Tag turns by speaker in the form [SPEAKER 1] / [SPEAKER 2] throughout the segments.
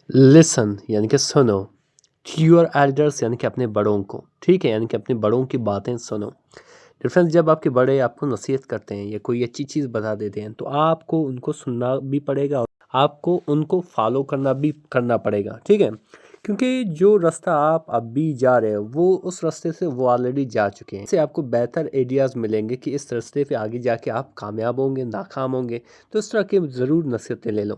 [SPEAKER 1] لسن یعنی کہ سنو، ٹو یور ایلڈرس یعنی کہ اپنے بڑوں کو، ٹھیک ہے، یعنی کہ اپنے بڑوں کی باتیں سنو۔ ڈفرینس، جب آپ کے بڑے آپ کو نصیحت کرتے ہیں یا کوئی اچھی چیز بتا دیتے ہیں تو آپ کو ان کو سننا بھی پڑے گا اور آپ کو ان کو فالو کرنا پڑے گا، ٹھیک ہے، کیونکہ جو راستہ آپ اب بھی جا رہے ہو وہ اس راستے سے وہ آلریڈی جا چکے ہیں، اس سے آپ کو بہتر آئیڈیاز ملیں گے کہ اس راستے پہ آگے جا کے آپ کامیاب ہوں گے، ناکام ہوں گے، تو اس طرح کی ضرور نصیحتیں لے لو۔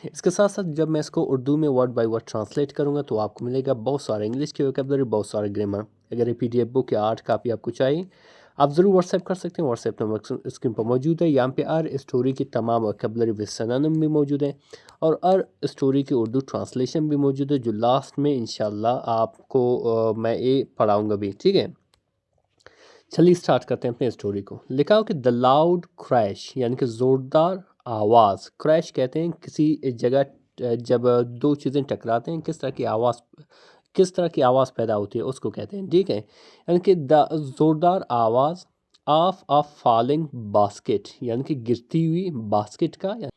[SPEAKER 1] اس کے ساتھ ساتھ جب میں اس کو اردو میں ورڈ بائی ورڈ ٹرانسلیٹ کروں گا تو آپ کو ملے گا بہت سارے انگلش کے ویکیبلری، بہت سارے گرامر۔ اگر یہ PDF بک یا 8 کاپی آپ کو چاہیے، آپ ضرور واٹس ایپ کر سکتے ہیں۔ واٹس ایپ نمبر اسکرین پر موجود ہے، یہاں پہ ہر اسٹوری کی تمام ویکیبلری وذ سنونیم بھی موجود ہے اور ہر اسٹوری کی اردو ٹرانسلیشن بھی موجود ہے، جو لاسٹ میں انشاءاللہ آپ کو میں یہ پڑھاؤں گا بھی، ٹھیک ہے۔ چلیے سٹارٹ کرتے ہیں اپنے اسٹوری کو۔ لکھا ہو کہ دا لاؤڈ کریش یعنی کہ زوردار آواز، کریش کہتے ہیں کسی جگہ جب دو چیزیں ٹکراتے ہیں کس طرح کی آواز پیدا ہوتی ہے اس کو کہتے ہیں، ٹھیک ہے، یعنی کہ زوردار آواز آف فالنگ باسکٹ یعنی کہ گرتی ہوئی باسکٹ کا یا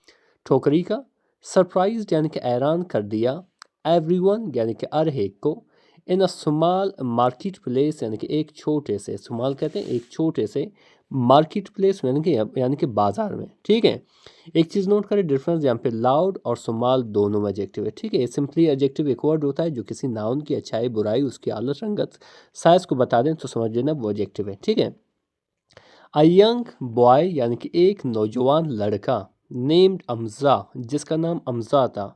[SPEAKER 1] ٹھوکری کا، سرپرائزڈ یعنی کہ حیران کر دیا، ایوری ون یعنی کہ ہر ایک کو، ان سمال مارکیٹ پلیس یعنی کہ ایک چھوٹے سے، سمال کہتے ہیں ایک چھوٹے سے، مارکیٹ پلیس یعنی کہ بازار میں، ٹھیک ہے۔ ایک چیز نوٹ کریں ڈفرینس، یہاں پہ لاؤڈ اور سمال دونوں ایڈجیکٹیو ہے، ٹھیک ہے۔ سمپلی ایڈجیکٹیو ایک ورڈ ہوتا ہے جو کسی ناؤن کی اچھائی برائی، اس کی حالت رنگت سائز کو بتا دیں تو سمجھ لینا وہ ایڈجیکٹیو ہے، ٹھیک ہے۔ A young boy یعنی کہ ایک نوجوان لڑکا، نیمڈ حمزہ جس کا نام حمزہ تھا،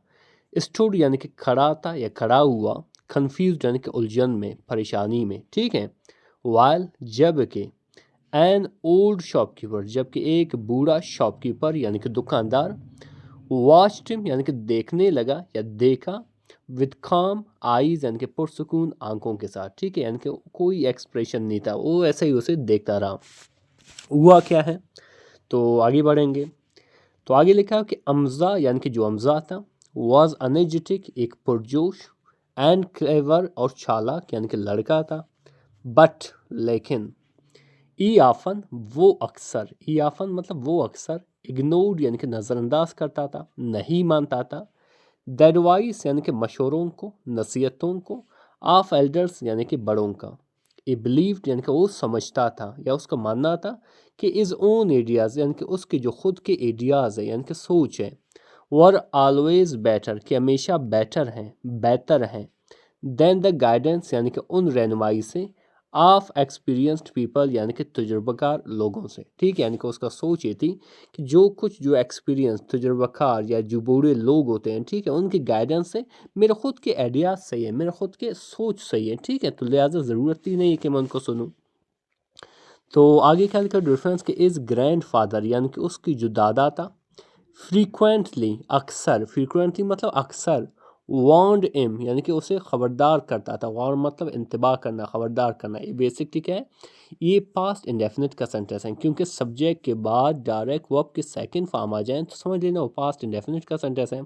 [SPEAKER 1] اسٹوڈ یعنی کہ کھڑا تھا یا کھڑا ہوا، کنفیوزڈ یعنی کہ الجھن میں، پریشانی میں، ٹھیک ہے۔ while جب کہ این اولڈ شاپ کیپر جب کہ ایک بوڑھا شاپ کیپر یعنی کہ دکاندار، واچڈ ہم یعنی کہ دیکھنے لگا یا دیکھا، with calm eyes یعنی کہ پرسکون آنکھوں کے ساتھ، ٹھیک ہے، یعنی کہ کوئی ایکسپریشن نہیں تھا، وہ ایسے ہی اسے دیکھتا رہا۔ ہوا کیا ہے تو آگے بڑھیں گے، تو آگے لکھا کہ حمزہ یعنی کہ جو حمزہ تھا، واز انرجیٹک ایک پرجوش، اینڈ کلیور اور چالاک یعنی کہ لڑکا تھا، بٹ لیکن، ای آفن وہ اکثر، ای آفن مطلب وہ اکثر، اگنورڈ یعنی کہ نظر انداز کرتا تھا، نہیں مانتا تھا، ایڈوائس یعنی کہ مشوروں کو، نصیحتوں کو، آف ایلڈرس یعنی کہ بڑوں کا، اے بلیوڈ یعنی کہ وہ سمجھتا تھا یا اس کا ماننا تھا کہ از اون ایڈیاز یعنی کہ اس کے جو خود کے ایڈیاز ہے یعنی کہ سوچ ہے، ور آلویز بیٹر کہ ہمیشہ بہتر ہیں، دین دا گائیڈنس یعنی کہ ان رہنمائی سے، آف ایکسپیرینسڈ پیپل یعنی کہ تجربہ کار لوگوں سے، ٹھیک ہے، یعنی کہ اس کا سوچ یہ تھی کہ جو کچھ جو ایکسپیرینس تجربہ کار یا جو بوڑھے لوگ ہوتے ہیں، ٹھیک ہے، ان کی گائیڈنس سے میرے خود کے آئیڈیاز صحیح ہے، میرے خود کے سوچ صحیح ہے، ٹھیک ہے، تو لہٰذا ضرورت ہی نہیں ہے کہ میں ان کو سنوں۔ تو آگے کیا لکھا ڈفرینس کہ از گرینڈ فادر یعنی کہ اس کی جو دادا تھا، فریکوینٹلی اکثر، فریکوینٹلی مطلب اکثر، وارنڈ ایم یعنی کہ اسے خبردار کرتا تھا، وارن مطلب انتباہ کرنا، خبردار کرنا، یہ بیسکلی کیا ہے، یہ پاسٹ انڈیفینٹ کا سینٹینس ہے، کیونکہ سبجیکٹ کے بعد ڈائریکٹ ورب کے سیکنڈ فارم آ جائیں تو سمجھ لینا وہ پاسٹ انڈیفینٹ کا سینٹینس ہے۔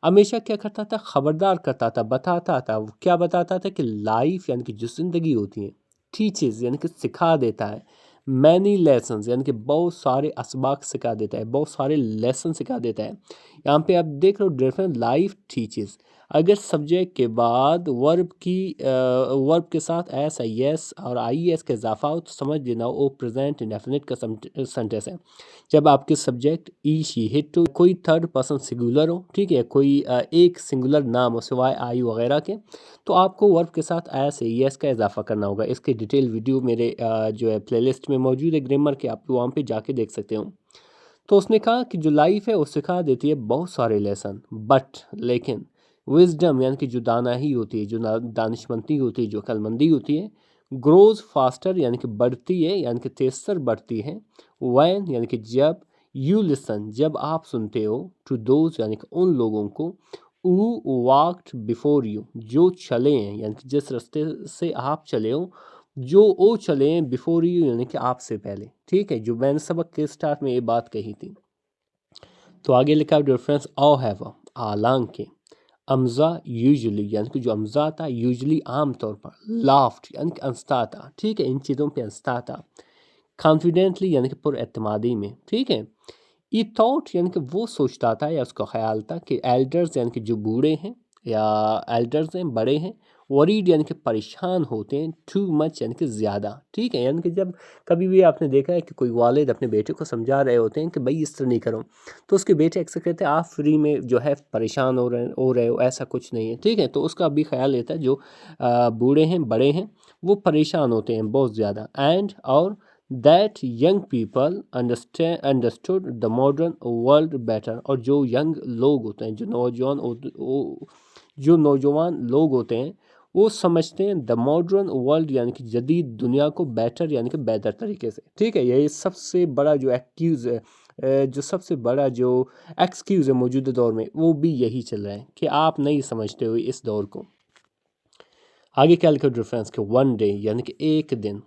[SPEAKER 1] ہمیشہ کیا کرتا تھا، خبردار کرتا تھا، بتاتا تھا، کیا بتاتا تھا کہ لائف یعنی کہ جو زندگی ہوتی ہے، ٹیچز یعنی کہ سکھا دیتا ہے، مینی لیسنز یعنی کہ بہت سارے اسباق سکھا دیتا ہے، بہت سارے لیسن سکھا دیتا ہے۔ یہاں پہ آپ دیکھ رہے ہو ڈیفرنٹ لائف ٹیچز، اگر سبجیکٹ کے بعد ورب کے ساتھ ایس آئی ایس اور آئی ایس کا اضافہ ہو تو سمجھ لینا وہ پریزنٹ انڈیفینٹ کا سینٹینس ہے۔ جب آپ کے سبجیکٹ ای شی ہٹ ہو، کوئی تھرڈ پرسن سنگولر ہو، ٹھیک ہے، کوئی ایک سنگولر نام ہو سوائے آئی وغیرہ کے، تو آپ کو ورب کے ساتھ ایس اے ایس کا اضافہ کرنا ہوگا۔ اس کے ڈیٹیل ویڈیو میرے جو ہے پلے لسٹ میں موجود ہے گرامر کے، آپ وہاں پہ جا کے دیکھ سکتے ہو۔ تو اس نے کہا کہ جو لائف ہے وہ سکھا دیتی ہے بہت سارے لیسن، بٹ لیکن، وزڈم یعنی کہ جو دانائی ہوتی ہے، جو دانشمندی ہوتی ہے، جو عقل مندی ہوتی ہے، گروز فاسٹر یعنی کہ بڑھتی ہے، یعنی کہ تیزتر بڑھتی ہے، وین یعنی کہ جب، یو لسن جب آپ سنتے ہو، ٹو دوز یعنی کہ ان لوگوں کو، او واکڈ بفور یو جو چلے ہیں، یعنی کہ جس راستے سے آپ چلے ہو، جو او چلے ہیں، بفور یو یعنی کہ آپ سے پہلے، ٹھیک ہے، جو میں نے سبق کے سٹارٹ میں یہ بات کہی تھی۔ تو آگے لکھا ڈیفرنس، او ہیو حالانکہ، حمزہ یوزلی یعنی کہ جو حمزہ تھا، یوزلی عام طور پر، لافٹ یعنی کہ ہنستا تھا، ٹھیک ہے، ان چیزوں پہ ہنستا تھا، کانفیڈنٹلی یعنی کہ پر اعتمادی میں، ٹھیک ہے، ای تھاٹ یعنی کہ وہ سوچتا تھا یا اس کا خیال تھا کہ ایلڈرز یعنی کہ جو بوڑھے ہیں، یا ایلڈرز ہیں بڑے ہیں، وریڈ یعنی کہ پریشان ہوتے ہیں، ٹو مچ یعنی کہ زیادہ، ٹھیک ہے، یعنی کہ جب کبھی بھی آپ نے دیکھا ہے کہ کوئی والد اپنے بیٹے کو سمجھا رہے ہوتے ہیں کہ بھائی اس طرح نہیں کرو، تو اس کے بیٹے اکثر کہتے ہیں آپ فری میں جو ہے پریشان ہو رہے ہو، ایسا کچھ نہیں ہے، ٹھیک ہے، تو اس کا بھی خیال لیتا ہے جو بوڑھے ہیں بڑے ہیں وہ پریشان ہوتے ہیں بہت زیادہ، اینڈ اور that young people understood the modern world better, اور جو ینگ لوگ ہوتے ہیں جو نوجوان لوگ ہوتے ہیں وہ سمجھتے ہیں دا ماڈرن ورلڈ یعنی کہ جدید دنیا کو بیٹر یعنی کہ بہتر طریقے سے، ٹھیک ہے، یہ سب سے بڑا جو ایکسکیوز ہے، جو سب سے بڑا جو ایکسکیوز ہے موجودہ دور میں، وہ بھی یہی چل رہا ہے کہ آپ نہیں سمجھتے ہوئے اس دور کو۔ آگے کیا لکھا ریفرنس کہ ون ڈے یعنی کہ ایک دن،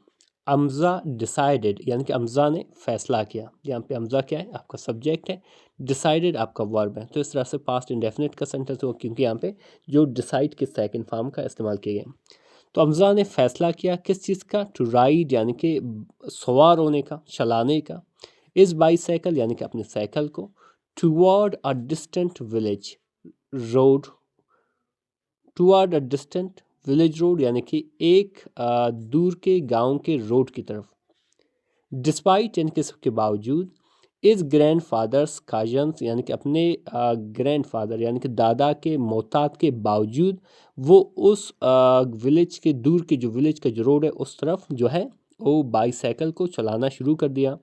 [SPEAKER 1] امزا ڈیسائیڈڈ یعنی کہ امزا نے فیصلہ کیا، یہاں پہ امزا کیا ہے آپ کا سبجیکٹ ہے، ڈیسائیڈڈ آپ کا ورب ہے، تو اس طرح سے پاسٹ انڈیفینٹ کا سینٹینس ہو کیونکہ یہاں پہ جو ڈیسائیڈ کے سیکنڈ فارم کا استعمال کیا گیا۔ تو امزا نے فیصلہ کیا کس چیز کا؟ ٹو رائڈ یعنی کہ سوار ہونے کا، چلانے کا، از بائی سائیکل یعنی کہ اپنے سائیکل کو، ٹوارڈ اے ڈسٹنٹ ولیج روڈ، ٹوارڈ اے ڈسٹنٹ ولیج روڈ یعنی کہ ایک دور کے گاؤں کے روڈ کی طرف، ڈسپائٹ یعنی کہ اس کے باوجود، از گرینڈ فادرس کاجنس یعنی کہ اپنے گرینڈ فادر یعنی کہ دادا کے موتات کے باوجود وہ اس ولیج کے دور کے جو ولیج کا جو روڈ ہے اس طرف جو ہے وہ بائی سائیکل کو چلانا شروع کر دیا۔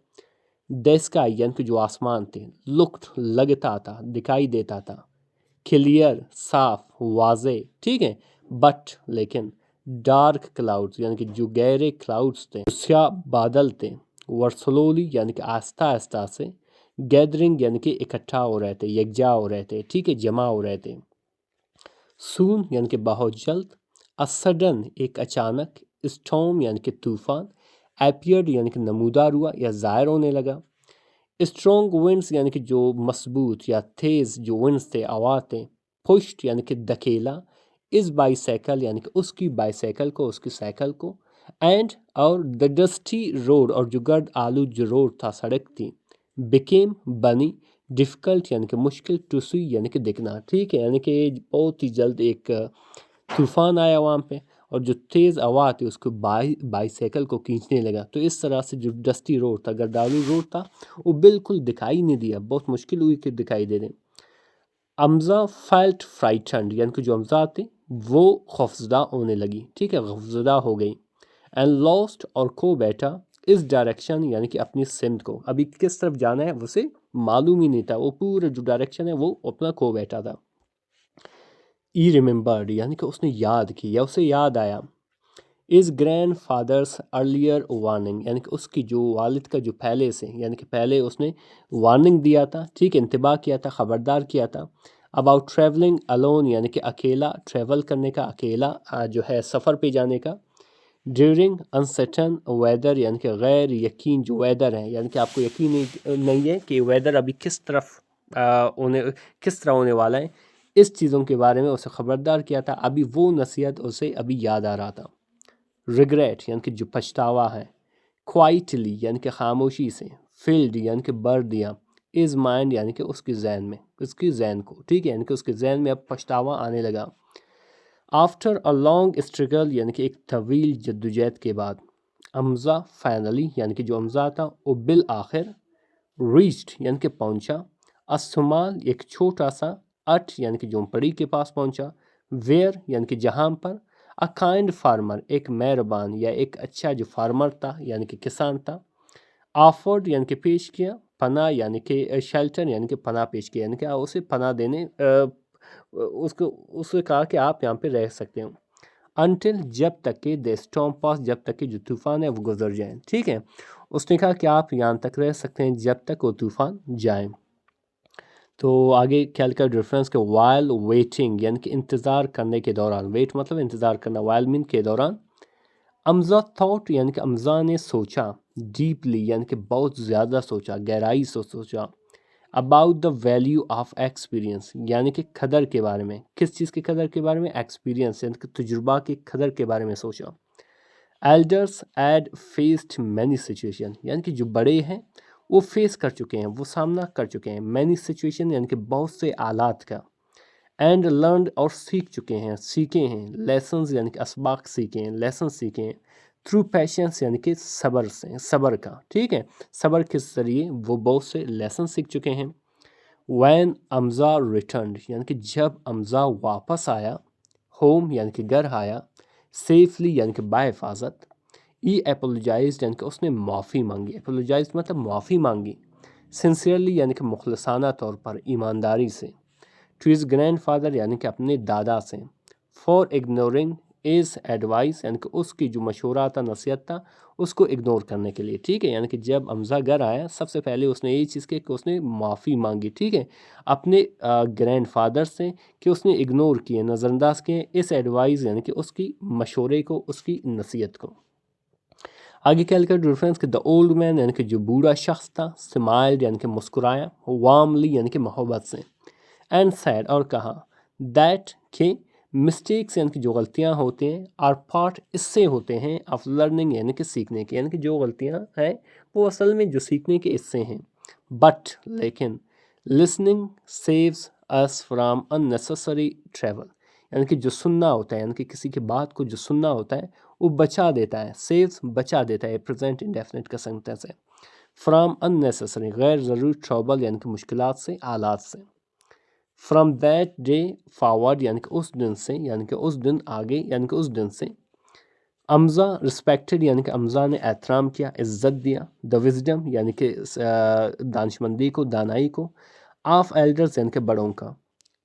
[SPEAKER 1] دی اسکائی یعنی کہ جو آسمان تھے، لکڈ لگتا تھا، دکھائی دیتا تھا، کلیئر صاف واضح، ٹھیک ہے، بٹ لیکن، ڈارک کلاؤڈز یعنی کہ جو گہرے کلاؤڈز تھے، سیاہ بادل تھے، ور سلولی یعنی کہ آہستہ آہستہ سے، گیدرنگ یعنی کہ اکٹھا ہو رہے تھے، یکجا ہو رہے تھے، ٹھیک ہے، جمع ہو رہے تھے، سون یعنی کہ بہت جلد، سڈن ایک اچانک، اسٹارم یعنی کہ طوفان، ایپیئرڈ یعنی کہ نمودار ہوا یا ظاہر ہونے لگا، اسٹرانگ ونڈز یعنی کہ جو مضبوط یا تیز جو ونڈز تھے، ہوا تھے، پشٹ یعنی کہ دھکیلا، اس بائی سائیکل یعنی کہ اس کی بائی سائیکل کو، اس کی سائیکل کو، اینڈ اور دا ڈسٹی روڈ اور جو گرد آلود جو روڈ تھا، سڑک تھی، بیکیم بنی، ڈیفیکلٹ یعنی کہ مشکل، ٹو سی یعنی کہ دیکھنا، ٹھیک ہے، یعنی کہ بہت ہی جلد ایک طوفان آیا وہاں پہ اور جو تیز ہوا تھی اس کو بائی سائیکل کو کھینچنے لگا، تو اس طرح سے جو ڈسٹی روڈ تھا، گردالو روڈ تھا، وہ بالکل دکھائی نہیں دیا، بہت مشکل ہوئی کہ دکھائی دے دیں۔ امزا فیلٹ فرائٹنڈ یعنی کہ جو امزا تھے وہ خوفزدہ ہونے لگی، ٹھیک ہے، خوفزدہ ہو گئی، اینڈ لاسٹ اور کھو بیٹھا، اس ڈائریکشن یعنی کہ اپنی سمت کو، ابھی کس طرف جانا ہے اسے معلوم ہی نہیں تھا، وہ پورا جو ڈائریکشن ہے وہ اپنا کھو بیٹھا تھا۔ ای ریممبرڈ یعنی کہ اس نے یاد کی یا اسے یاد آیا، از گرینڈ فادرس ارلیئر وارننگ یعنی کہ اس کی جو والد کا جو پہلے سے یعنی کہ پہلے اس نے وارننگ دیا تھا، ٹھیک ہے، انتباہ کیا تھا، خبردار کیا تھا، اباؤٹ ٹریولنگ الون یعنی کہ اکیلا، ٹریول کرنے کا، اکیلا جو ہے سفر پہ جانے کا، ڈیورنگ انسرٹن ویدر یعنی کہ غیر یقین جو ویدر ہے، یعنی کہ آپ کو یقین نہیں ہے کہ ویدر ابھی کس طرح ہونے والا ہے، اس چیزوں کے بارے میں اسے خبردار کیا تھا، ابھی وہ نصیحت اسے ابھی یاد آ رہا تھا۔ ریگریٹ یعنی کہ جو پچھتاوا ہے، کوائٹلی یعنی کہ خاموشی سے، فیلڈ یعنی کہ بھر دیا، از مائنڈ یعنی کہ اس کے ذہن میں، اس کی ذہن کو، ٹھیک ہے، یعنی کہ اس کے ذہن میں اب پچھتاوا آنے لگا۔ آفٹر اے لانگ اسٹرگل یعنی کہ ایک طویل جدوجہد کے بعد، امزا فائنلی یعنی کہ جو امزا تھا وہ بالآخر، ریچڈ یعنی کہ پہنچا، اسمال ایک چھوٹا سا، اٹ یعنی کہ جھونپڑی کے پاس پہنچا، ویئر یعنی کہ جہاں پر، اے کائنڈ فارمر ایک مہربان یا ایک اچھا جو فارمر تھا یعنی کہ کسان تھا، آفرڈ یعنی کہ پیش کیا، پناہ یعنی کہ شیلٹر یعنی کہ پناہ پیش کیا، یعنی کہ اسے پناہ دینے اس نے کہا کہ آپ یہاں پہ رہ سکتے ہو، انٹل جب تک کہ دے اسٹارم پاس جب تک کہ جو طوفان ہے وہ گزر جائیں، ٹھیک ہے، اس نے کہا کہ آپ یہاں تک رہ سکتے ہیں جب تک وہ طوفان جائیں۔ تو آگے کیا لکھا ریفرنس کہ وائل ویٹنگ یعنی کہ انتظار کرنے کے دوران، ویٹ مطلب انتظار کرنا، وائل مین کے دوران، امزا تھاٹ یعنی کہ امزا نے سوچا، ڈیپلی یعنی کہ بہت زیادہ سوچا، گہرائی سے سوچا، about the value of experience یعنی کہ قدر کے بارے میں، کس چیز کی قدر کے بارے میں؟ ایکسپیرینس یعنی کہ تجربہ کی قدر کے بارے میں سوچا۔ Elders had faced many situation یعنی کہ جو بڑے ہیں وہ فیس کر چکے ہیں، وہ سامنا کر چکے ہیں، مینی سچویشن یعنی کہ بہت سے حالات کا، اینڈ لرنڈ اور سیکھ چکے ہیں، سیکھے ہیں، لیسنز یعنی کہ اسباق سیکھے ہیں، لیسن سیکھے ہیں، تھرو پیشنس یعنی کہ صبر سے، صبر کا، ٹھیک ہے، صبر کے ذریعے وہ بہت سے لیسن سیکھ چکے ہیں۔ وین امزا ریٹرنڈ یعنی کہ جب امزا واپس آیا، ہوم یعنی کہ گھر آیا، سیفلی یعنی کہ بحفاظت، ای اپولوجائزڈ یعنی کہ اس نے معافی مانگی، اپولوجائز مطلب معافی مانگی، سنسیئرلی یعنی کہ مخلصانہ طور پر، ایمانداری سے، ٹو ہز گرینڈ فادر یعنی کہ اپنے دادا سے، فار اگنورنگ از ایڈوائس یعنی کہ اس کی جو مشورہ تھا، نصیحت تھا، اس کو اگنور کرنے کے لیے، ٹھیک ہے، یعنی کہ جب امزا گھر آیا سب سے پہلے اس نے یہی چیز کی کہ اس نے معافی مانگی، ٹھیک ہے، اپنے گرینڈ فادر سے، کہ اس نے اگنور کیے، نظر انداز کیے اس ایڈوائز یعنی کہ اس کی مشورے کو، اس کی نصیحت کو۔ آگے کیا لکھا ریفرنس کہ دا اولڈ مین یعنی کہ جو بوڑھا شخص تھا، اسمائلڈ یعنی کہ مسکرایا، وارملی یعنی کہ محبت سے، اینڈ سیڈ اور کہا، دیٹ کہ مسٹیکس یعنی کہ جو غلطیاں ہوتے ہیں، آر پارٹ اس سے ہوتے ہیں، آف لرننگ یعنی کہ سیکھنے کے، یعنی کہ جو غلطیاں ہیں وہ اصل میں جو سیکھنے کے اس سے ہیں، بٹ لیکن listening saves us from unnecessary travel یعنی کہ جو سننا ہوتا ہے، یعنی کہ کسی کی بات کو جو سننا ہوتا ہے وہ بچا دیتا ہے، سیوز بچا دیتا ہے، پریزنٹ انڈیفینٹ کا سینٹینس ہے، فرام unnecessary غیر ضروری ٹربل یعنی کہ مشکلات سے، آلات سے، فرام دیٹ ڈے فارورڈ یعنی کہ اس دن سے، یعنی کہ اس دن آگے، یعنی کہ اس دن سے، امزا رسپیکٹڈ یعنی کہ امزا نے احترام کیا، عزت دیا، دا وزڈم یعنی کہ دانشمندی کو، دانائی کو، آف ایلڈرز یعنی کہ بڑوں کا،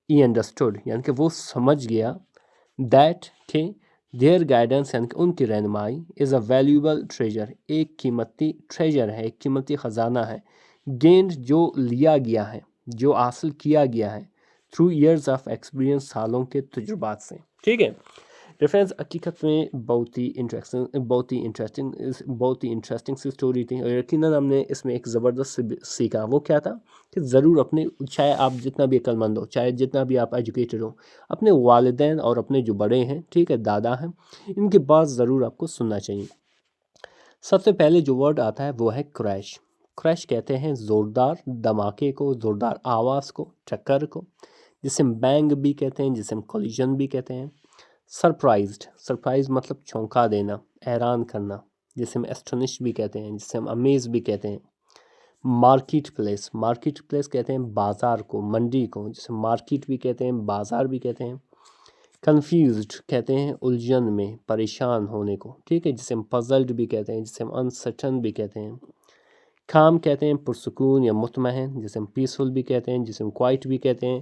[SPEAKER 1] ای انڈرسٹوڈ یعنی کہ وہ سمجھ گیا، دیٹ کہ دیئر گائیڈنس یعنی کہ ان کی رہنمائی از اے ویلیوبل ٹریجر ایک قیمتی ٹریجر ہے، ایک قیمتی خزانہ ہے، گینڈ جو لیا گیا ہے، جو حاصل کیا گیا ہے، تھرو ایئرز آف ایکسپیرینس سالوں کے تجربات سے، ٹھیک ہے۔ ریفرنس حقیقت میں بہت ہی انٹرسٹنگ سی اسٹوری تھی، اور یقیناً ہم نے اس میں ایک زبردست سیکھا، وہ کیا تھا کہ ضرور اپنے، چاہے آپ جتنا بھی عقل مند ہو، چاہے جتنا بھی آپ ایجوکیٹڈ ہو، اپنے والدین اور اپنے جو بڑے ہیں، ٹھیک ہے، دادا ہیں، ان کی بات ضرور آپ کو سننا چاہیے۔ سب سے پہلے جو ورڈ آتا ہے وہ ہے کریش، کریش کہتے ہیں زوردار دھماکے کو، زوردار آواز کو، ٹکر کو، جسے ہم بینگ بھی کہتے ہیں، جسے ہم کولیجن بھی کہتے ہیں۔ سرپرائزڈ، سرپرائز مطلب چونکا دینا، حیران کرنا، جسے ہم ایسٹونش بھی کہتے ہیں، جسے ہم امیز بھی کہتے ہیں۔ مارکیٹ پلیس، مارکیٹ پلیس کہتے ہیں بازار کو، منڈی کو، جسے مارکیٹ بھی کہتے ہیں، بازار بھی کہتے ہیں۔ کنفیوزڈ کہتے ہیں الجھن میں، پریشان ہونے کو، ٹھیک ہے، جسے ہم پزلڈ بھی کہتے ہیں، جسے ہم انسرٹن بھی کہتے ہیں۔ کام کہتے ہیں پرسکون یا مطمئن، جسے ہم پیسفل بھی کہتے ہیں، جسے ہم کوائٹ بھی کہتے ہیں۔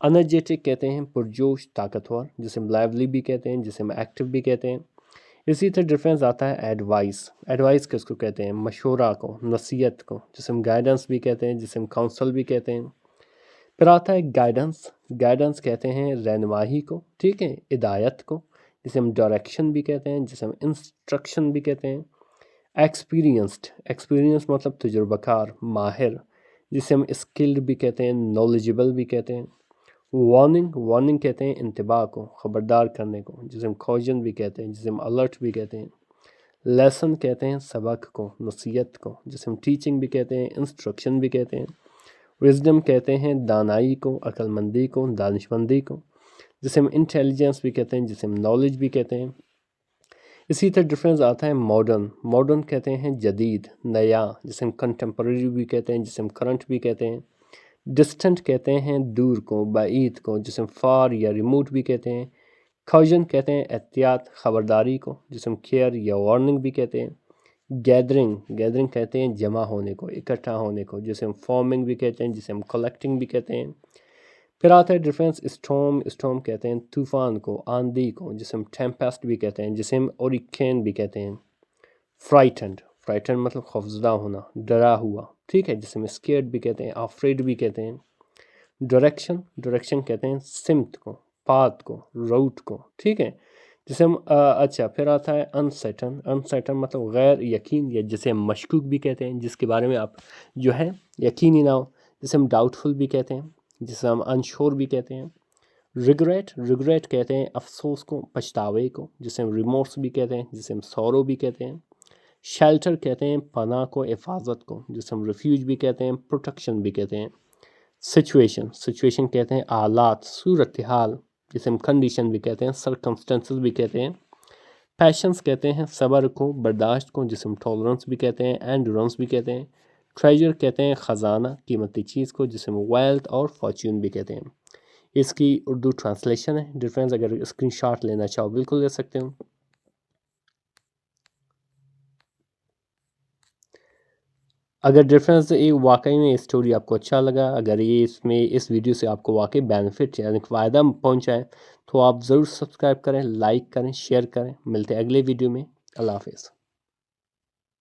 [SPEAKER 1] انرجیٹک کہتے ہیں پرجوش، طاقتور، جسے ہم لائیولی بھی کہتے ہیں، جسے ہم ایکٹیو بھی کہتے ہیں۔ اسی طرح ڈیفرنس آتا ہے ایڈوائس، ایڈوائس کس کو کہتے ہیں؟ مشورہ کو، نصیحت کو، جسے ہم گائیڈنس بھی کہتے ہیں، جسے ہم کاؤنسل بھی کہتے ہیں۔ پھر آتا ہے گائیڈنس، گائیڈنس کہتے ہیں رہنمائی کو، ٹھیک ہے، ہدایت کو، جسے ہم ڈائریکشن بھی کہتے ہیں، جسے ہم انسٹرکشن بھی کہتے ہیں۔ ایکسپیرینسڈ، ایکسپیرینس مطلب تجربہ کار، ماہر، جسے ہم اسکلڈ بھی کہتے ہیں، نالجبل بھی کہتے ہیں۔ وارننگ، وارننگ کہتے ہیں انتباہ کو، خبردار کرنے کو، جسے ہم کوجن بھی کہتے ہیں، جسے ہم الرٹ بھی کہتے ہیں۔ لیسن کہتے ہیں سبق کو، نصیحت کو، جسے ہم ٹیچنگ بھی کہتے ہیں، انسٹرکشن بھی کہتے ہیں۔ وزڈم کہتے ہیں دانائی کو، عقل مندی کو، دانشمندی کو، جسے ہم انٹیلیجنس بھی کہتے ہیں، جسے ہم نالج بھی کہتے ہیں۔ اسی طرح ڈفرینس آتا ہے ماڈرن، ماڈرن کہتے ہیں جدید، نیا، جسے ہم کنٹمپریری بھی کہتے ہیں، جسے ہم کرنٹ بھی کہتے ہیں۔ ڈسٹنٹ کہتے ہیں دور کو، بعید کو، جسے ہم فار یا ریموٹ بھی کہتے ہیں۔ کوجن کہتے ہیں احتیاط، خبرداری کو، جسے ہم کیئر یا وارننگ بھی کہتے ہیں۔ گیدرنگ، گیدرنگ کہتے ہیں جمع ہونے کو، اکٹھا ہونے کو، جسے ہم فارمنگ بھی کہتے ہیں، جسے ہم کلیکٹنگ بھی کہتے ہیں۔ پھر آتا ہے ڈیفرنس اسٹارم، اسٹارم کہتے ہیں طوفان کو، آندھی کو، جسے ہم ٹیمپیسٹ بھی کہتے ہیں، جسے ہم اوریکین بھی کہتے ہیں۔ فرائٹنڈ، فرائٹنڈ مطلب خوفزدہ ہونا، ڈرا ہوا، ٹھیک ہے، جسے ہم اسکیئرڈ بھی کہتے ہیں، افریڈ بھی کہتے ہیں۔ ڈائریکشن، ڈائریکشن کہتے ہیں سمت کو، پاتھ کو، روٹ کو، ٹھیک ہے، جسے ہم اچھا پھر آتا ہے انسرٹن، انسرٹن مطلب غیر یقین، یا جسے ہم مشکوک بھی کہتے ہیں، جس کے بارے میں آپ جو ہے یقینی نہ ہو، جسے ہم ڈاؤٹ فل بھی کہتے ہیں، جسے ہم انشور بھی کہتے ہیں۔ ریگریٹ، ریگریٹ کہتے ہیں افسوس کو، پچھتاوے کو، جسے ہم ریمورس بھی کہتے ہیں، جسے ہم سورو بھی کہتے ہیں۔ شیلٹر کہتے ہیں پناہ کو، حفاظت کو، جسے ہم ریفیوج بھی کہتے ہیں، پروٹیکشن بھی کہتے ہیں۔ سچویشن کہتے ہیں حالات، صورتحال جسے ہم کنڈیشن بھی کہتے ہیں، سرکمسٹنسز بھی کہتے ہیں. پیشنس کہتے ہیں صبر کو، برداشت کو جسے ہم ٹالرنس بھی کہتے ہیں، اینڈورنس بھی کہتے ہیں. ٹریجر کہتے ہیں خزانہ، قیمتی چیز کو جسے ہم ویلتھ اور فارچون بھی کہتے ہیں. اس کی اردو ٹرانسلیشن ہے. ڈیئر فرینڈز اگر اسکرین شاٹ لینا چاہو بالکل لے سکتے ہو. اگر ڈیئر فرینڈز واقعی میں اسٹوری آپ کو اچھا لگا، اگر یہ اس ویڈیو سے آپ کو واقعی بینیفٹ یعنی فائدہ پہنچائے تو آپ ضرور سبسکرائب کریں، لائک کریں، شیئر کریں. ملتے ہیں اگلے ویڈیو میں. اللہ حافظ.